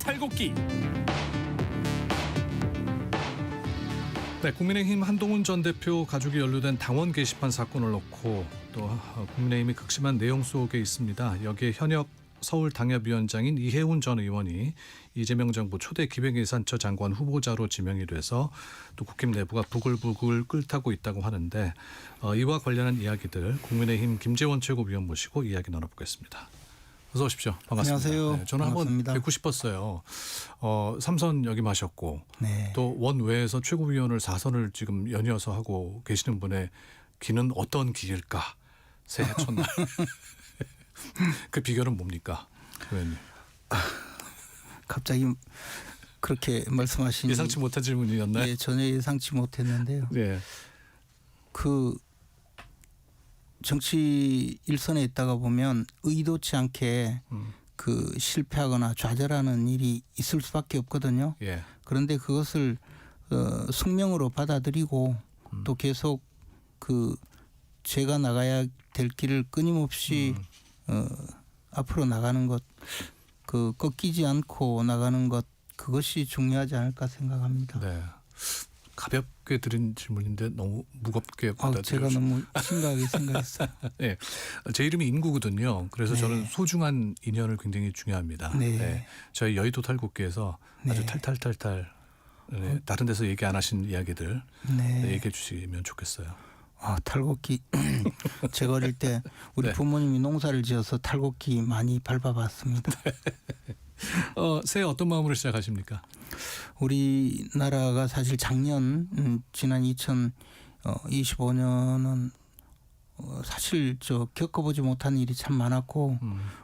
탈곡기. 네, 국민의힘 한동훈 전 대표 가족이 연루된 당원 게시판 사건을 놓고 또 국민의힘이 극심한 내용 속에 있습니다. 여기에 현역 서울 당협위원장인 이해운 전 의원이 이재명 정부 초대 기획예산처 장관 후보자로 지명이 돼서 또 국힘 내부가 부글부글 끓타고 있다고 하는데 이와 관련한 이야기들 국민의힘 김재원 최고위원 모시고 이야기 나눠보겠습니다. 어서 오십시오. 반갑습니다. 안녕하세요. 네, 저는 반갑습니다. 한번 뵙고 싶었어요. 3선 역임하셨고 네. 또 원외에서 최고위원을 4선을 지금 연이어서 하고 계시는 분의 기는 어떤 기일까? 새해 첫날. 그 비결은 뭡니까? 의원님. 갑자기 그렇게 말씀하시니 예상치 못한 질문이었나요? 예, 전혀 예상치 못했는데요. 네. 그 정치 일선에 있다가 보면 의도치 않게 그 실패하거나 좌절하는 일이 있을 수밖에 없거든요. 예. 그런데 그것을 숙명으로 받아들이고 또 계속 그 제가 나가야 될 길을 끊임없이 앞으로 나가는 것, 그 꺾이지 않고 나가는 것, 그것이 중요하지 않을까 생각합니다. 네. 가볍게 드린 질문인데 너무 무겁게 제가 받아들여주셔서. 너무 심각하게 생각했어요. 네. 제 이름이 인구거든요. 그래서 네. 저는 소중한 인연을 굉장히 중요합니다. 네. 네. 저희 여의도 탈곡기에서 아주 네. 탈탈탈탈 네. 다른 데서 얘기 안 하신 이야기들 네. 얘기해 주시면 좋겠어요. 탈곡기. 제가 어릴 때 우리 네. 부모님이 농사를 지어서 탈곡기 많이 밟아봤습니다. 새해 어떤 마음으로 시작하십니까? 우리나라가 사실 작년 지난 2025년은 사실 겪어보지 못한 일이 참 많았고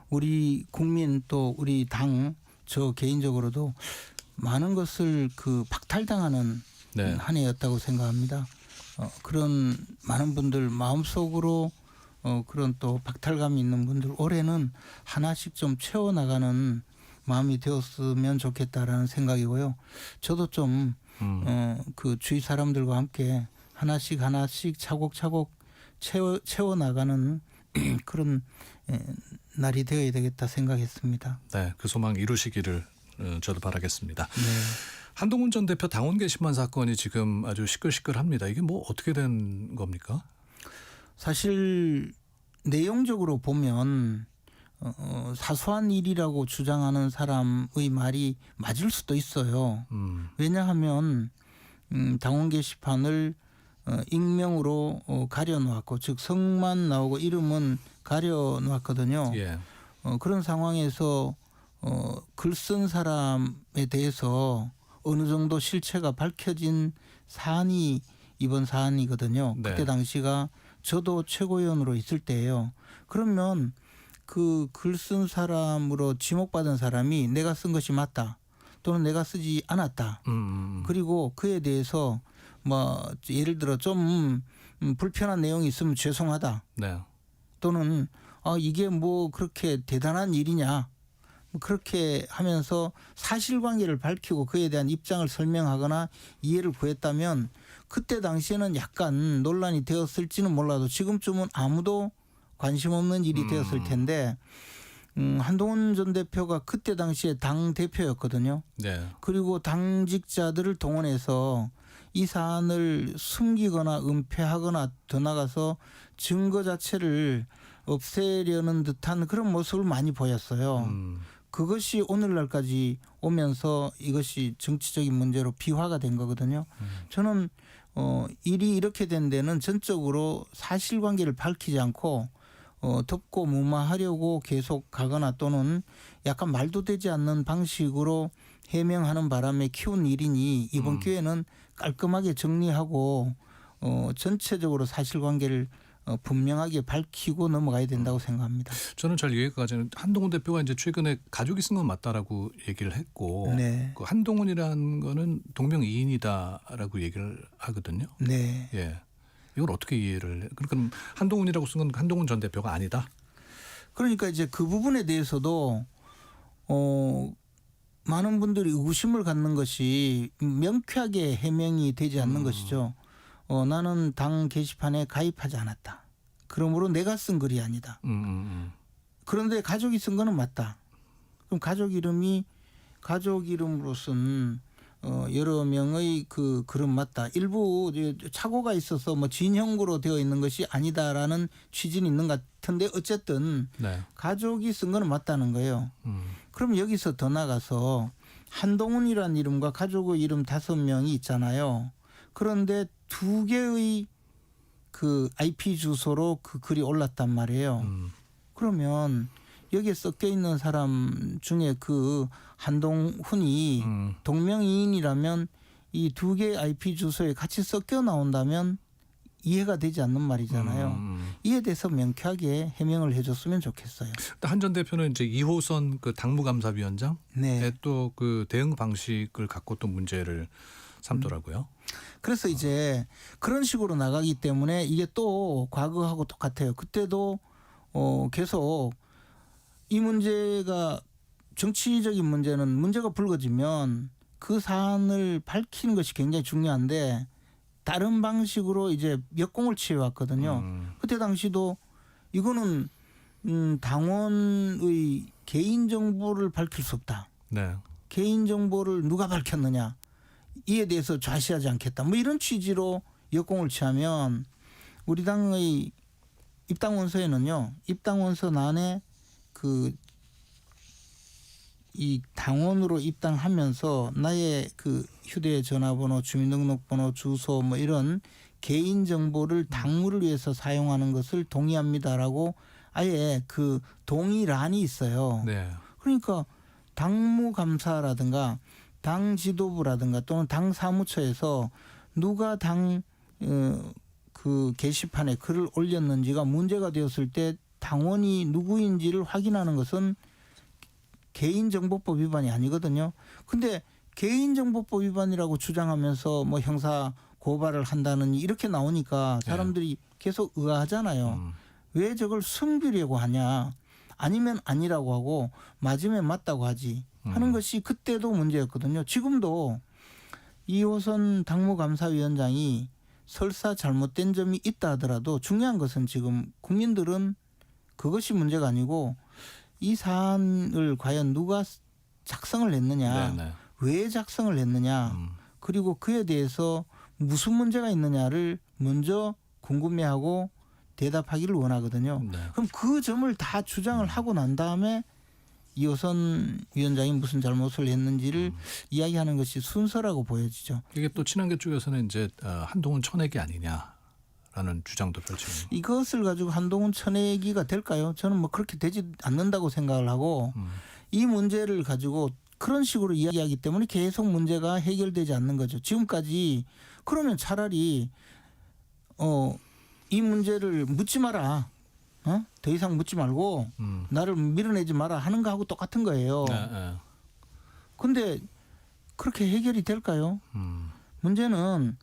우리 국민 또 우리 당 저 개인적으로도 많은 것을 그 박탈당하는 네. 한 해였다고 생각합니다. 그런 많은 분들 마음속으로 그런 또 박탈감이 있는 분들 올해는 하나씩 좀 채워나가는 마음이 되었으면 좋겠다라는 생각이고요. 저도 좀 그 주위 사람들과 함께 하나씩 차곡차곡 채워나가는 그런 날이 되어야 되겠다 생각했습니다. 네, 그 소망 이루시기를 저도 바라겠습니다. 네. 한동훈 전 대표 당원 게시판 사건이 지금 아주 시끌시끌합니다. 이게 뭐 어떻게 된 겁니까? 사실 내용적으로 보면 사소한 일이라고 주장하는 사람의 말이 맞을 수도 있어요. 왜냐하면 당원 게시판을 익명으로 가려놓았고 즉 성만 나오고 이름은 가려놓았거든요. 예. 그런 상황에서 글 쓴 사람에 대해서 어느 정도 실체가 밝혀진 사안이 이번 사안이거든요. 네. 그때 당시가 저도 최고위원으로 있을 때예요. 그러면 그 글 쓴 사람으로 지목받은 사람이 내가 쓴 것이 맞다 또는 내가 쓰지 않았다. 그리고 그에 대해서 뭐 예를 들어 좀 불편한 내용이 있으면 죄송하다. 네. 또는 이게 뭐 그렇게 대단한 일이냐. 그렇게 하면서 사실관계를 밝히고 그에 대한 입장을 설명하거나 이해를 구했다면 그때 당시에는 약간 논란이 되었을지는 몰라도 지금쯤은 아무도 관심 없는 일이 되었을 텐데 한동훈 전 대표가 그때 당시에 당 대표였거든요. 네. 그리고 당직자들을 동원해서 이 사안을 숨기거나 은폐하거나 더 나가서 증거 자체를 없애려는 듯한 그런 모습을 많이 보였어요. 그것이 오늘날까지 오면서 이것이 정치적인 문제로 비화가 된 거거든요. 저는 일이 이렇게 된 데는 전적으로 사실관계를 밝히지 않고 덮고 무마하려고 계속 가거나 또는 약간 말도 되지 않는 방식으로 해명하는 바람에 키운 일이니 이번 기회는 깔끔하게 정리하고 전체적으로 사실관계를 분명하게 밝히고 넘어가야 된다고 생각합니다. 저는 잘 이해가 가지는 한동훈 대표가 이제 최근에 가족이 쓴 건 맞다라고 얘기를 했고 네. 그 한동훈이라는 거는 동명이인이다라고 얘기를 하거든요. 네. 예. 이걸 어떻게 이해를 해? 그러니까 한동훈이라고 쓴 건 한동훈 전 대표가 아니다. 그러니까 이제 그 부분에 대해서도 많은 분들이 의구심을 갖는 것이 명쾌하게 해명이 되지 않는 것이죠. 나는 당 게시판에 가입하지 않았다. 그러므로 내가 쓴 글이 아니다. 그런데 가족이 쓴 거는 맞다. 그럼 가족 이름이 가족 이름으로 쓴 여러 명의 그 글은 맞다. 일부 착오가 있어서 뭐 진형구로 되어 있는 것이 아니다라는 취지는 있는 것 같은데 어쨌든 네. 가족이 쓴 거는 맞다는 거예요. 그럼 여기서 더 나가서 한동훈이라는 이름과 가족의 이름 5명이 있잖아요. 그런데 2개의 그 IP 주소로 그 글이 올랐단 말이에요. 그러면 여기에 섞여 있는 사람 중에 그 한동훈이 동명이인이라면 이 2개의 IP 주소에 같이 섞여 나온다면 이해가 되지 않는 말이잖아요. 이에 대해서 명쾌하게 해명을 해줬으면 좋겠어요. 한 전 대표는 이제 2호선 그 당무감사위원장에 네. 또 그 대응 방식을 갖고 또 문제를 삼더라고요. 그래서 이제 그런 식으로 나가기 때문에 이게 또 과거하고 똑같아요. 그때도 계속 이 문제가 정치적인 문제는 문제가 불거지면 그 사안을 밝히는 것이 굉장히 중요한데 다른 방식으로 이제 역공을 취해왔거든요. 그때 당시도 이거는 당원의 개인정보를 밝힐 수 없다. 네. 개인정보를 누가 밝혔느냐. 이에 대해서 좌시하지 않겠다. 뭐 이런 취지로 역공을 취하면 우리 당의 입당원서에는요. 입당원서 난에 그 이 당원으로 입당하면서 나의 그 휴대전화번호, 주민등록번호, 주소 뭐 이런 개인정보를 당무를 위해서 사용하는 것을 동의합니다라고 아예 그 동의란이 있어요. 네. 그러니까 당무감사라든가 당 지도부라든가 또는 당 사무처에서 누가 당 그 게시판에 글을 올렸는지가 문제가 되었을 때 당원이 누구인지를 확인하는 것은 개인정보법 위반이 아니거든요. 근데 개인정보법 위반이라고 주장하면서 뭐 형사 고발을 한다는 이렇게 나오니까 사람들이 계속 의아하잖아요. 왜 저걸 숨기려고 하냐. 아니면 아니라고 하고 맞으면 맞다고 하지 하는 것이 그때도 문제였거든요. 지금도 2호선 당무감사위원장이 설사 잘못된 점이 있다 하더라도 중요한 것은 지금 국민들은 그것이 문제가 아니고 이 사안을 과연 누가 작성을 했느냐, 네, 네. 왜 작성을 했느냐, 그리고 그에 대해서 무슨 문제가 있느냐를 먼저 궁금해하고 대답하기를 원하거든요. 네. 그럼 그 점을 다 주장을 하고 난 다음에 이호선 위원장이 무슨 잘못을 했는지를 이야기하는 것이 순서라고 보여지죠. 이게 또 친한계 쪽에서는 이제 한동훈 쳐내기 아니냐라는 주장도 펼치고. 이것을 가지고 한동훈 쳐내기가 될까요? 저는 뭐 그렇게 되지 않는다고 생각을 하고 이 문제를 가지고 그런 식으로 이야기하기 때문에 계속 문제가 해결되지 않는 거죠. 지금까지 그러면 차라리 이 문제를 묻지 마라. 더 이상 묻지 말고 나를 밀어내지 마라 하는 거하고 똑같은 거예요. 그런데 그렇게 해결이 될까요? 문제는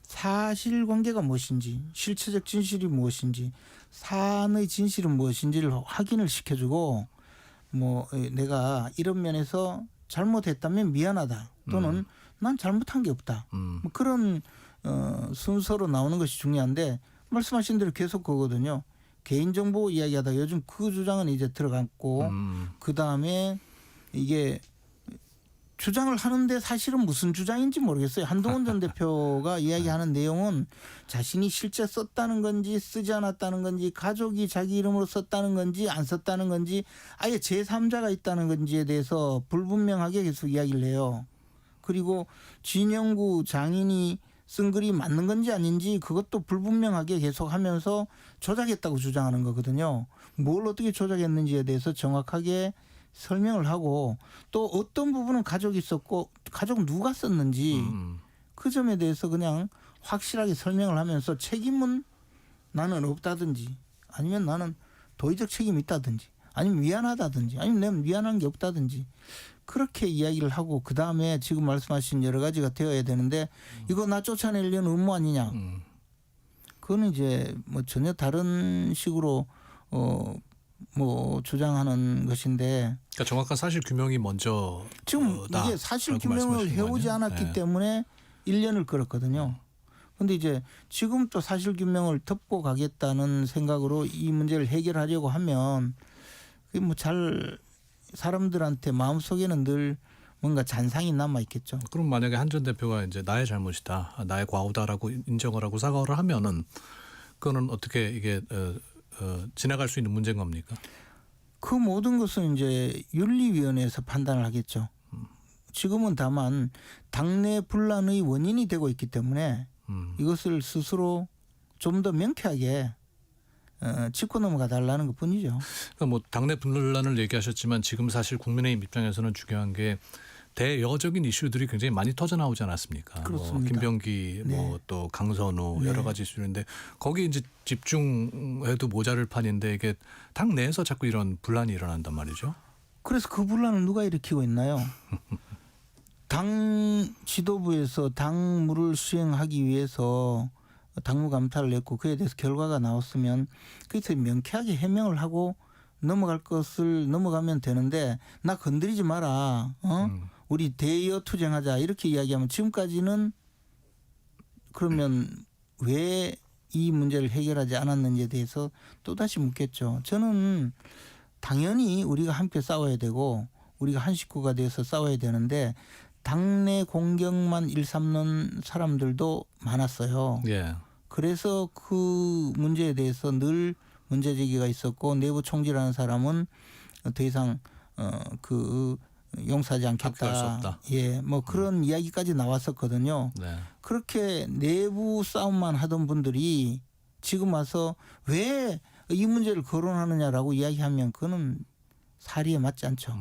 사실관계가 무엇인지 실체적 진실이 무엇인지 사안의 진실은 무엇인지를 확인을 시켜주고 뭐 내가 이런 면에서 잘못했다면 미안하다 또는 난 잘못한 게 없다. 뭐 그런 순서로 나오는 것이 중요한데 말씀하신 대로 계속 그거거든요. 개인정보 이야기하다 요즘 그 주장은 이제 들어갔고 그다음에 이게 주장을 하는데 사실은 무슨 주장인지 모르겠어요. 한동훈 전 대표가 이야기하는 내용은 자신이 실제 썼다는 건지 쓰지 않았다는 건지 가족이 자기 이름으로 썼다는 건지 안 썼다는 건지 아예 제3자가 있다는 건지에 대해서 불분명하게 계속 이야기를 해요. 그리고 진영구 장인이 쓴 글이 맞는 건지 아닌지 그것도 불분명하게 계속하면서 조작했다고 주장하는 거거든요. 뭘 어떻게 조작했는지에 대해서 정확하게 설명을 하고 또 어떤 부분은 가족이 썼고 가족 누가 썼는지 그 점에 대해서 그냥 확실하게 설명을 하면서 책임은 나는 없다든지 아니면 나는 도의적 책임이 있다든지 아니면 미안하다든지 아니면 내가 미안한 게 없다든지 그렇게 이야기를 하고 그다음에 지금 말씀하신 여러 가지가 되어야 되는데 이거 나 쫓아내려는 음모 아니냐. 그거는 이제 뭐 전혀 다른 식으로 뭐 주장하는 것인데 그러니까 정확한 사실 규명이 먼저 지금 이게 사실 규명을 해오지 않았기 때문에 1년을 끌었거든요. 그런데 이제 지금 또 사실 규명을 덮고 가겠다는 생각으로 이 문제를 해결하려고 하면 그게 뭐 잘 사람들한테 마음속에는 늘 뭔가 잔상이 남아 있겠죠. 그럼 만약에 한 전 대표가 이제 나의 잘못이다, 나의 과오다라고 인정을 하고 사과를 하면은 그거는 어떻게 이게 지나갈 수 있는 문제인 겁니까? 그 모든 것은 이제 윤리위원회에서 판단을 하겠죠. 지금은 다만 당내 분란의 원인이 되고 있기 때문에 이것을 스스로 좀 더 명쾌하게 짚고 넘어가 달라는 것뿐이죠. 그러니까 뭐 당내 분란을 얘기하셨지만 지금 사실 국민의힘 입장에서는 중요한 게 대여적인 이슈들이 굉장히 많이 터져 나오지 않았습니까? 뭐 그렇습니다. 김병기, 네. 뭐 또 강선우 네. 여러 가지 이슈인데 거기 이제 집중해도 모자를 판인데 이게 당 내에서 자꾸 이런 분란이 일어난단 말이죠. 그래서 그 분란을 누가 일으키고 있나요? 당 지도부에서 당무를 수행하기 위해서 당무 감사를 냈고 그에 대해서 결과가 나왔으면 그래서 명쾌하게 해명을 하고 넘어가면 되는데 나 건드리지 마라. 우리 대여 투쟁하자 이렇게 이야기하면 지금까지는 그러면 왜 이 문제를 해결하지 않았는지에 대해서 또다시 묻겠죠. 저는 당연히 우리가 함께 싸워야 되고 우리가 한 식구가 되어서 싸워야 되는데 당내 공격만 일삼는 사람들도 많았어요. 예. 그래서 그 문제에 대해서 늘 문제 제기가 있었고 내부 총질하는 사람은 더 이상 그 용서하지 합의할 수 않겠다. 없다. 예, 뭐 그런 이야기까지 나왔었거든요. 네. 그렇게 내부 싸움만 하던 분들이 지금 와서 왜 이 문제를 거론하느냐라고 이야기하면 그거는 사리에 맞지 않죠.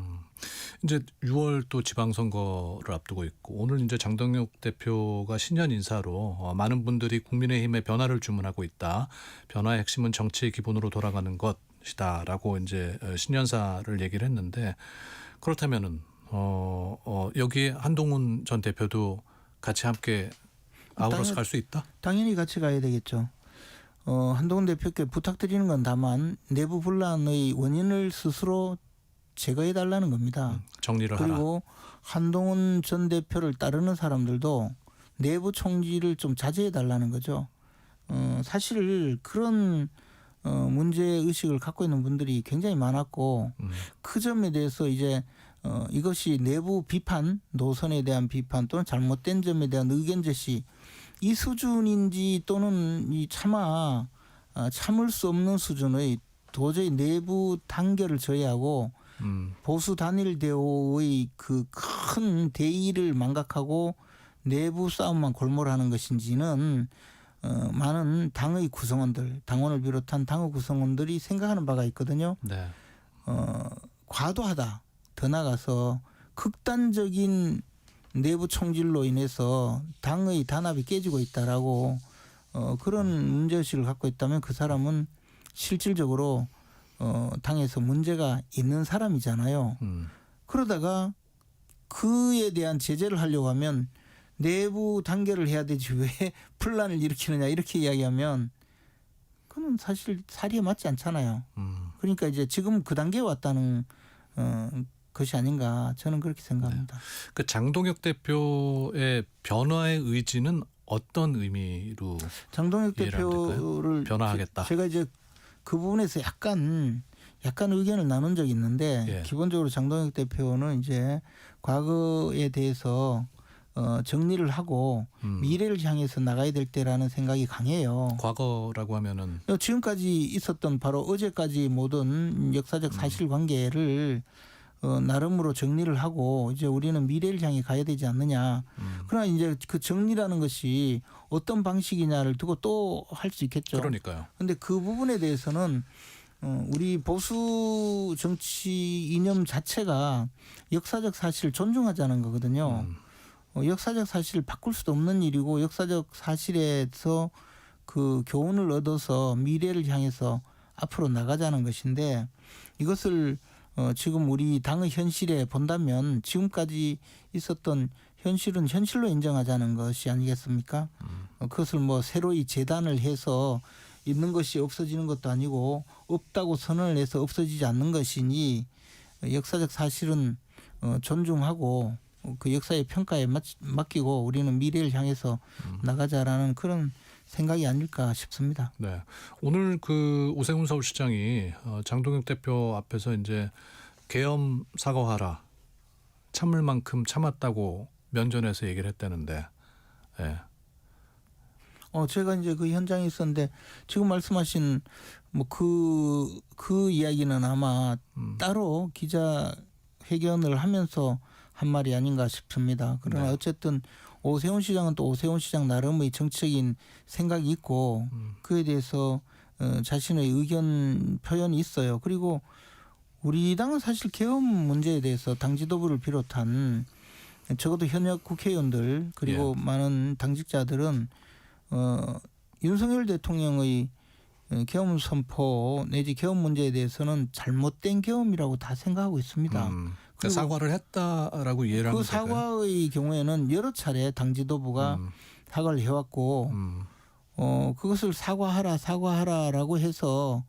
이제 6월 또 지방선거를 앞두고 있고 오늘 이제 장동혁 대표가 신년 인사로 많은 분들이 국민의힘에 변화를 주문하고 있다. 변화의 핵심은 정치의 기본으로 돌아가는 것이다라고 이제 신년사를 얘기를 했는데 그렇다면은 여기에 한동훈 전 대표도 같이 함께 아우러서 갈 수 있다? 당연히 같이 가야 되겠죠. 한동훈 대표께 부탁드리는 건 다만 내부 분란의 원인을 스스로 제거해 달라는 겁니다. 정리를 하라. 그리고 한동훈 전 대표를 따르는 사람들도 내부 총질을 좀 자제해 달라는 거죠. 사실 그런 문제 의식을 갖고 있는 분들이 굉장히 많았고 그 점에 대해서 이제 이것이 내부 비판, 노선에 대한 비판 또는 잘못된 점에 대한 의견 제시 이 수준인지 또는 이 차마 참을 수 없는 수준의 도저히 내부 단결을 저해하고 보수 단일 대오의 그 큰 대의를 망각하고 내부 싸움만 골몰하는 것인지는 많은 당의 구성원들, 당원을 비롯한 당의 구성원들이 생각하는 바가 있거든요. 네. 과도하다. 더 나가서 극단적인 내부 총질로 인해서 당의 단합이 깨지고 있다라고 그런 문제의식을 갖고 있다면 그 사람은 실질적으로 당에서 문제가 있는 사람이잖아요. 그러다가 그에 대한 제재를 하려고 하면 내부 단결을 해야 되지 왜 분란을 일으키느냐 이렇게 이야기하면 그건 사실 사리에 맞지 않잖아요. 그러니까 이제 지금 그 단계에 왔다는 것이 아닌가 저는 그렇게 생각합니다. 그 장동혁 대표의 변화의 의지는 어떤 의미로 장동혁 이해를 하면 대표를 변화하겠다. 제가 이제 그 부분에서 약간 의견을 나눈 적이 있는데 예. 기본적으로 장동혁 대표는 이제 과거에 대해서 정리를 하고 미래를 향해서 나가야 될 때라는 생각이 강해요. 과거라고 하면은 지금까지 있었던 바로 어제까지 모든 역사적 사실관계를 나름으로 정리를 하고 이제 우리는 미래를 향해 가야 되지 않느냐. 그러나 이제 그 정리라는 것이 어떤 방식이냐를 두고 또 할 수 있겠죠. 그러니까요. 그런데 그 부분에 대해서는 우리 보수 정치 이념 자체가 역사적 사실을 존중하자는 거거든요. 역사적 사실을 바꿀 수도 없는 일이고 역사적 사실에서 그 교훈을 얻어서 미래를 향해서 앞으로 나가자는 것인데 이것을 지금 우리 당의 현실에 본다면 지금까지 있었던 현실은 현실로 인정하자는 것이 아니겠습니까? 그것을 뭐 새로이 재단을 해서 있는 것이 없어지는 것도 아니고 없다고 선언을 해서 없어지지 않는 것이니 역사적 사실은 존중하고 그 역사의 평가에 맡기고 우리는 미래를 향해서 나가자라는 그런 생각이 아닐까 싶습니다. 네. 오늘 그 오세훈 서울시장이 장동혁 대표 앞에서 이제 계엄 사과하라 참을 만큼 참았다고 면전에서 얘기를 했다는데. 예. 제가 이제 그 현장에 있었는데 지금 말씀하신 뭐 그 이야기는 아마 따로 기자회견을 하면서 한 말이 아닌가 싶습니다. 그러나 네. 어쨌든 오세훈 시장은 또 오세훈 시장 나름의 정치적인 생각이 있고 그에 대해서 자신의 의견 표현이 있어요. 그리고 우리 당은 사실 계엄 문제에 대해서 당 지도부를 비롯한 적어도 현역 국회의원들 그리고 많은 당직자들은 윤석열 대통령의 계엄 선포 내지 계엄 문제에 대해서는 잘못된 계엄이라고 다 생각하고 있습니다. 그러니까 사과를 했다라고 이해를 하면 그 될까요? 사과의 경우에는 여러 차례 당 지도부가 사과를 해왔고 그것을 사과하라라고 해서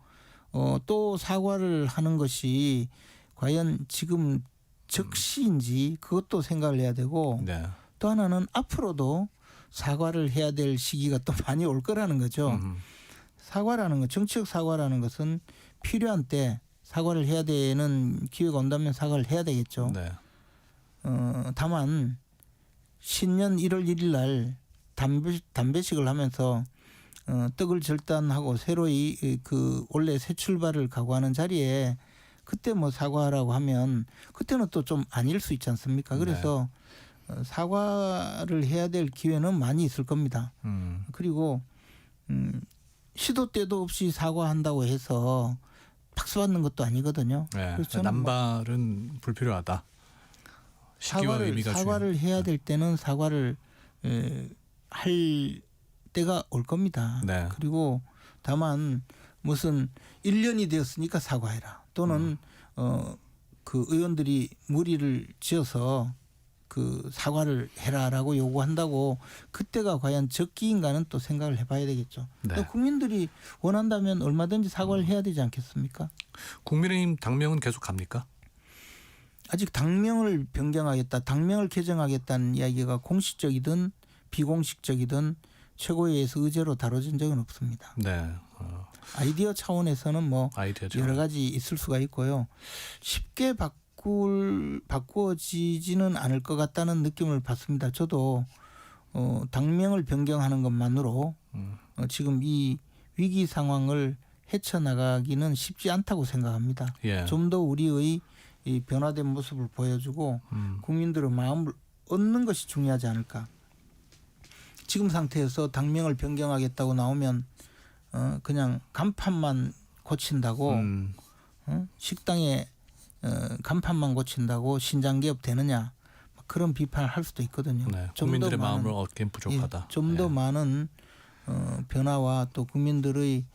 또 사과를 하는 것이 과연 지금 적시인지 그것도 생각을 해야 되고 네. 또 하나는 앞으로도 사과를 해야 될 시기가 또 많이 올 거라는 거죠. 사과라는 것, 정치적 사과라는 것은 필요한 때 사과를 해야 되는 기회가 온다면 사과를 해야 되겠죠. 네. 다만 신년 1월 1일 날 담배식을 하면서 떡을 절단하고 새로이 그 원래 새 출발을 각오하는 자리에 그때 뭐 사과하라고 하면 그때는 또 좀 아닐 수 있지 않습니까? 그래서 사과를 해야 될 기회는 많이 있을 겁니다. 그리고 시도 때도 없이 사과한다고 해서 박수 받는 것도 아니거든요. 네. 그래서 저는 남발은 불필요하다. 시기와 의미가 사과를 해야 될 때는 사과를 할 때가 올 겁니다. 네. 그리고 다만 무슨 1년이 되었으니까 사과해라. 또는 그 의원들이 무리를 지어서 그 사과를 해라라고 요구한다고 그때가 과연 적기인가는 또 생각을 해봐야 되겠죠. 네. 또 국민들이 원한다면 얼마든지 사과를 해야 되지 않겠습니까? 국민의힘 당명은 계속 갑니까? 아직 당명을 변경하겠다, 당명을 개정하겠다는 이야기가 공식적이든 비공식적이든 최고위에서 의제로 다뤄진 적은 없습니다. 네. 아이디어 차원에서는 뭐 아이디어죠. 여러 가지 있을 수가 있고요. 쉽게 바꾸어지지는 않을 것 같다는 느낌을 받습니다. 저도 당명을 변경하는 것만으로 지금 이 위기 상황을 헤쳐나가기는 쉽지 않다고 생각합니다. 예. 좀 더 우리의 이 변화된 모습을 보여주고 국민들의 마음을 얻는 것이 중요하지 않을까. 지금 상태에서 당명을 변경하겠다고 나오면 그냥 간판만 고친다고 식당에 간판만 고친다고 신장개업 되느냐 그런 비판을 할 수도 있거든요. 네. 좀 국민들의 더 마음을 얻기엔 부족하다. 좀 더 예. 많은 변화와 또 국민들의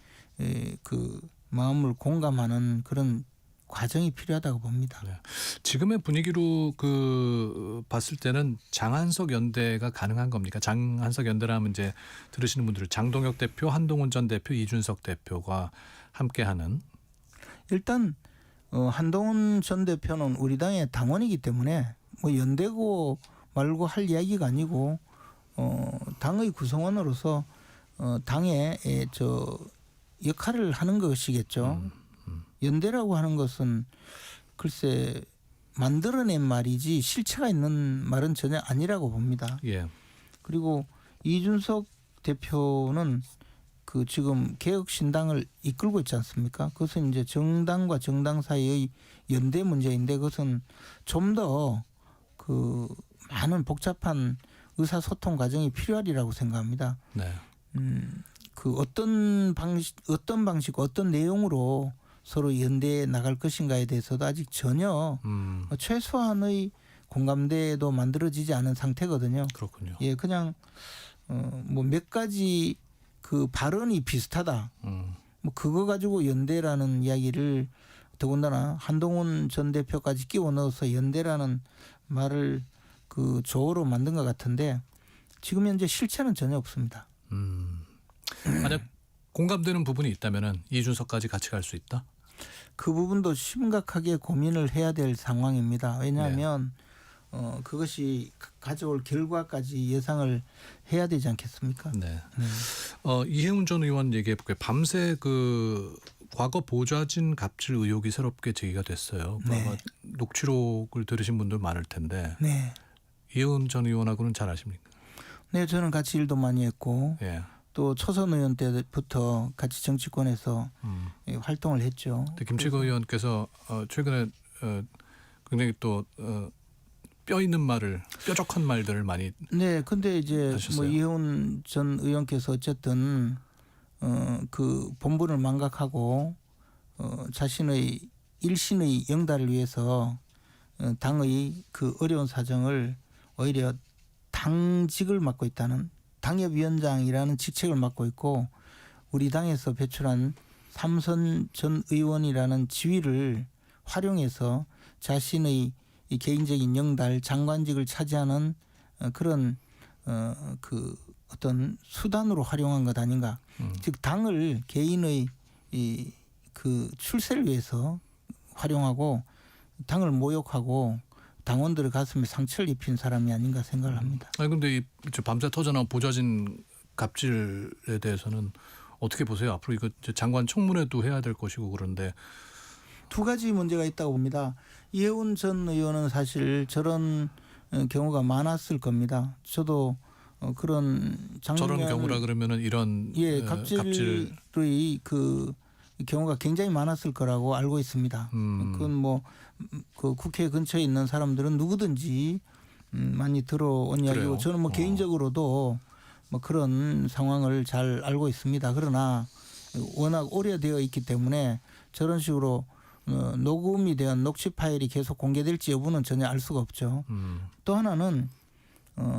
그 마음을 공감하는 그런 과정이 필요하다고 봅니다. 네. 지금의 분위기로 그 봤을 때는 장한석 연대가 가능한 겁니까? 장한석 연대라면 이제 들으시는 분들은 장동혁 대표, 한동훈 전 대표, 이준석 대표가 함께하는. 일단 한동훈 전 대표는 우리 당의 당원이기 때문에 뭐 연대고 말고 할 이야기가 아니고 당의 구성원으로서 당의 저 역할을 하는 것이겠죠. 연대라고 하는 것은 글쎄 만들어낸 말이지 실체가 있는 말은 전혀 아니라고 봅니다. 예. 그리고 이준석 대표는 그 지금 개혁신당을 이끌고 있지 않습니까? 그것은 이제 정당과 정당 사이의 연대 문제인데 그것은 좀 더 그 많은 복잡한 의사소통 과정이 필요하리라고 생각합니다. 네. 그 어떤 방식, 어떤 내용으로 서로 연대해 나갈 것인가에 대해서도 아직 전혀 최소한의 공감대도 만들어지지 않은 상태거든요. 그렇군요. 예, 그냥 뭐 몇 가지 그 발언이 비슷하다. 뭐 그거 가지고 연대라는 이야기를 더군다나 한동훈 전 대표까지 끼워 넣어서 연대라는 말을 그 조어로 만든 것 같은데 지금 현재 실체는 전혀 없습니다. 만약 공감되는 부분이 있다면은 이준석까지 같이 갈 수 있다. 그 부분도 심각하게 고민을 해야 될 상황입니다. 왜냐하면 그것이 가져올 결과까지 예상을 해야 되지 않겠습니까? 네. 이해훈 전 의원 얘기해 볼게요. 밤새 그 과거 보좌진 갑질 의혹이 새롭게 제기가 됐어요. 네. 아마 녹취록을 들으신 분들 많을 텐데 네. 이혜훈 전 의원하고는 잘 아십니까? 네, 저는 같이 일도 많이 했고 예. 또 초선 의원 때부터 같이 정치권에서 활동을 했죠. 근데 김치거 의원께서 최근에 굉장히 또 뼈 있는 말을 뾰족한 말들을 많이 네, 근데 이제 하셨어요? 뭐 이혜훈 전 의원께서 어쨌든 그 본분을 망각하고 자신의 일신의 영달을 위해서 당의 그 어려운 사정을 오히려 당직을 맡고 있다는 당협위원장이라는 직책을 맡고 있고 우리 당에서 배출한 삼선 전 의원이라는 지위를 활용해서 자신의 이 개인적인 영달 장관직을 차지하는 그런 그 어떤 수단으로 활용한 것 아닌가. 즉 당을 개인의 이 그 출세를 위해서 활용하고 당을 모욕하고 당원들의 가슴에 상처를 입힌 사람이 아닌가 생각을 합니다. 아니 근데 이 밤새 터져나온 보좌진 갑질에 대해서는 어떻게 보세요? 앞으로 이거 이제 장관 청문회도 해야 될 것이고 그런데 두 가지 문제가 있다고 봅니다. 이혜훈 전 의원은 사실 저런 경우가 많았을 겁니다. 저도 그런 장면을 저런 경우라 그러면은 이런 갑질의 그 경우가 굉장히 많았을 거라고 알고 있습니다. 그건 뭐 그 국회 근처에 있는 사람들은 누구든지 많이 들어온 이야기고 그래요? 저는 뭐 개인적으로도 뭐 그런 상황을 잘 알고 있습니다. 그러나 워낙 오래되어 있기 때문에 저런 식으로 녹음이 된 녹취 파일이 계속 공개될지 여부는 전혀 알 수가 없죠. 또 하나는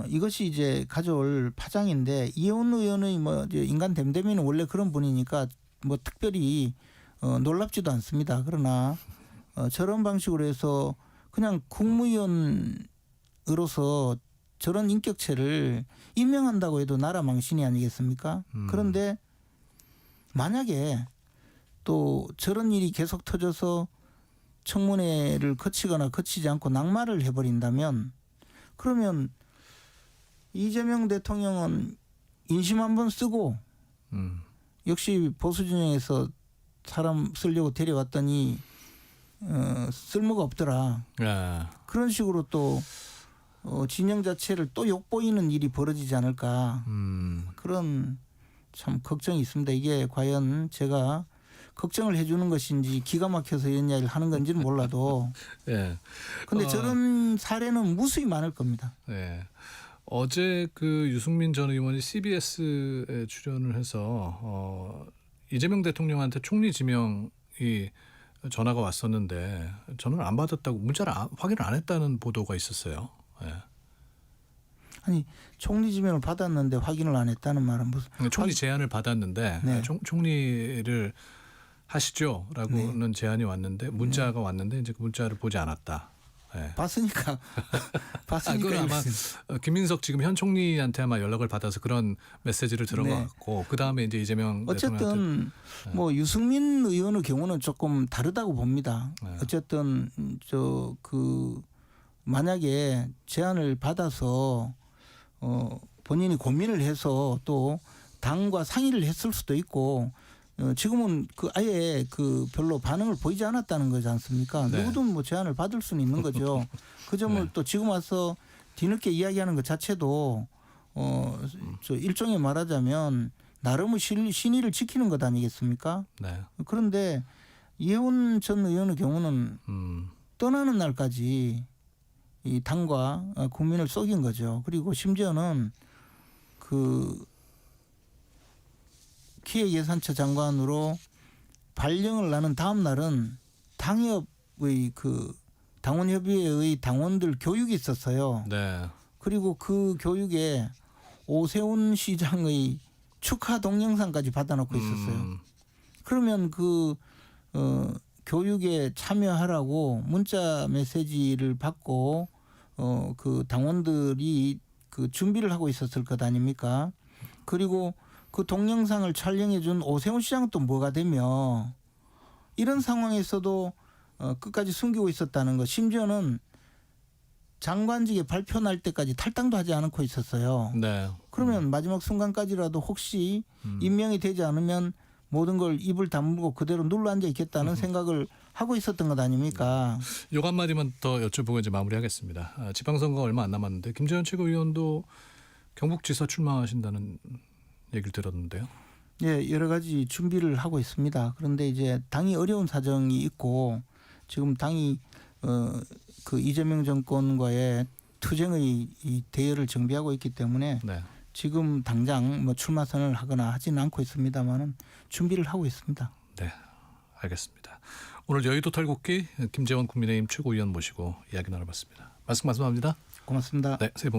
이것이 이제 가져올 파장인데 이혜훈 의원의 뭐 이제 인간 됨됨이는 원래 그런 분이니까 뭐 특별히 놀랍지도 않습니다. 그러나 저런 방식으로 해서 그냥 국무위원으로서 저런 인격체를 임명한다고 해도 나라 망신이 아니겠습니까? 그런데 만약에 또 저런 일이 계속 터져서 청문회를 거치거나 거치지 않고 낙마를 해버린다면 그러면 이재명 대통령은 인심 한번 쓰고 역시 보수 진영에서 사람 쓰려고 데려왔더니 쓸모가 없더라. 그런 식으로 또 진영 자체를 또 욕보이는 일이 벌어지지 않을까. 그런 참 걱정이 있습니다. 이게 과연 제가 걱정을 해주는 것인지 기가 막혀서 이런 이야기를 하는 건지는 몰라도. 예. 근데 저런 사례는 무수히 많을 겁니다. 예. 어제 그 유승민 전 의원이 CBS에 출연을 해서 이재명 대통령한테 총리 지명이 전화가 왔었는데 저는 안 받았다고 문자를 확인을 안 했다는 보도가 있었어요. 예. 아니 총리 지명을 받았는데 확인을 안 했다는 말은 무슨? 총리 제안을 받았는데 네. 총리를 하시죠라고는 제안이 왔는데 문자가 왔는데 이제 그 문자를 보지 않았다. 예. 봤으니까 그건 아마 김민석 지금 현 총리한테 아마 연락을 받아서 그런 메시지를 들어갔고 그 다음에 이제 이재명 어쨌든 뭐 유승민 의원의 경우는 조금 다르다고 봅니다. 네. 어쨌든 저 그 만약에 제안을 받아서 본인이 고민을 해서 또 당과 상의를 했을 수도 있고 지금은 그 아예 그 별로 반응을 보이지 않았다는 거지 않습니까? 네. 누구든 뭐 제안을 받을 수는 있는 거죠. 그 점을 네. 또 지금 와서 뒤늦게 이야기하는 것 자체도 저 일종의 말하자면 나름의 신의를 지키는 것 아니겠습니까? 네. 그런데 이혜훈 전 의원의 경우는 떠나는 날까지 이 당과 국민을 속인 거죠. 그리고 심지어는 그 기획예산처 장관으로 발령을 나는 다음 날은 당협의 그 당원협의회의 당원들 교육이 있었어요. 네. 그리고 그 교육에 오세훈 시장의 축하 동영상까지 받아놓고 있었어요. 그러면 그 교육에 참여하라고 문자 메시지를 받고 그 당원들이 그 준비를 하고 있었을 것 아닙니까? 그리고 그 동영상을 촬영해 준 오세훈 시장은 또 뭐가 되며 이런 상황에서도 끝까지 숨기고 있었다는 것. 심지어는 장관직에 발표 날 때까지 탈당도 하지 않고 있었어요. 네. 그러면 마지막 순간까지라도 혹시 임명이 되지 않으면 모든 걸 입을 다물고 그대로 눌러 앉아 있겠다는 생각을 하고 있었던 것 아닙니까? 요 한마디만 더 여쭤보고 이제 마무리하겠습니다. 지방선거 얼마 안 남았는데 김재현 최고위원도 경북지사 출마하신다는 얘기를 들었는데요. 예, 여러 가지 준비를 하고 있습니다. 그런데 이제 당이 어려운 사정이 있고 지금 당이 그 이재명 정권과의 투쟁의 이 대열을 정비하고 있기 때문에 네. 지금 당장 뭐 출마 선언을 하거나 하지는 않고 있습니다만은 준비를 하고 있습니다. 네, 알겠습니다. 오늘 여의도 탈곡기 김재원 국민의힘 최고위원 모시고 이야기 나눠봤습니다. 말씀 감사합니다. 고맙습니다. 네, 새해 복 많이